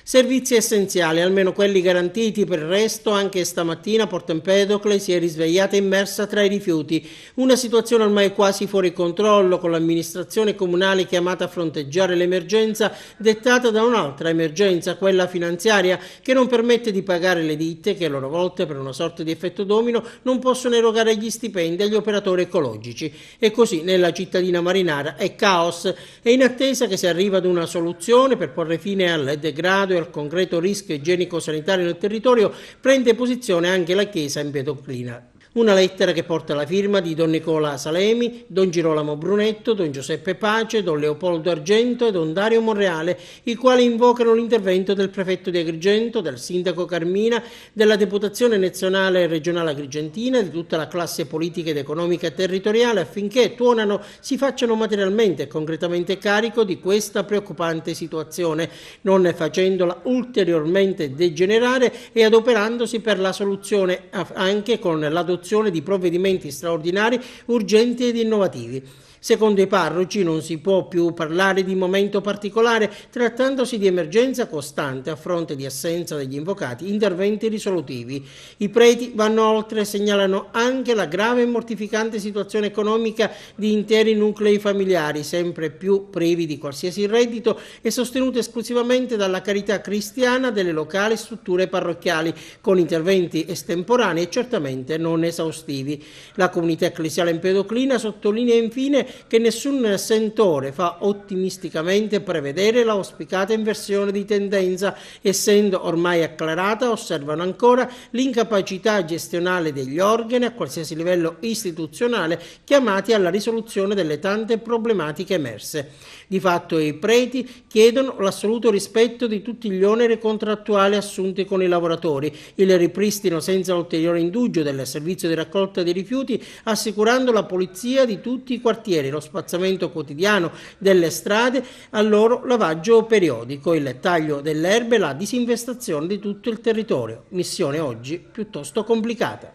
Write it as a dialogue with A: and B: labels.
A: Servizi essenziali, almeno quelli garantiti, per il resto anche stamattina Porto Empedocle si è risvegliata immersa tra i rifiuti, una situazione ormai quasi fuori controllo, con l'amministrazione comunale chiamata a fronteggiare l'emergenza dettata da un'altra emergenza, quella finanziaria, che non permette di pagare le ditte che a loro volta, per una sorta di effetto domino, non possono erogare gli stipendi agli operatori ecologici. E così nella cittadina marinara è caos, e in attesa che si arrivi ad una soluzione per porre fine al degrado e al concreto rischio igienico-sanitario nel territorio, prende posizione anche la Chiesa Empedoklina. Una lettera che porta la firma di Don Nicola Salemi, Don Girolamo Brunetto, Don Giuseppe Pace, Don Leopoldo Argento e Don Dario Monreale, i quali invocano l'intervento del prefetto di Agrigento, del sindaco Carmina, della Deputazione Nazionale e Regionale Agrigentina, di tutta la classe politica ed economica territoriale, affinché tuonano si facciano materialmente e concretamente carico di questa preoccupante situazione, non facendola ulteriormente degenerare e adoperandosi per la soluzione anche con l'adozione di provvedimenti straordinari, urgenti ed innovativi. Secondo i parroci non si può più parlare di momento particolare, trattandosi di emergenza costante a fronte di assenza degli invocati interventi risolutivi. I preti vanno oltre e segnalano anche la grave e mortificante situazione economica di interi nuclei familiari, sempre più privi di qualsiasi reddito e sostenuti esclusivamente dalla carità cristiana delle locali strutture parrocchiali, con interventi estemporanei e certamente non esaustivi. La comunità ecclesiale empedoclina sottolinea infine che nessun sentore fa ottimisticamente prevedere l'auspicata inversione di tendenza, essendo ormai acclarata, osservano ancora l'incapacità gestionale degli organi a qualsiasi livello istituzionale chiamati alla risoluzione delle tante problematiche emerse. Di fatto i preti chiedono l'assoluto rispetto di tutti gli oneri contrattuali assunti con i lavoratori, il ripristino senza ulteriore indugio del servizio di raccolta dei rifiuti, assicurando la pulizia di tutti i quartieri, lo spazzamento quotidiano delle strade, al loro lavaggio periodico, il taglio delle erbe e la disinvestazione di tutto il territorio. Missione oggi piuttosto complicata.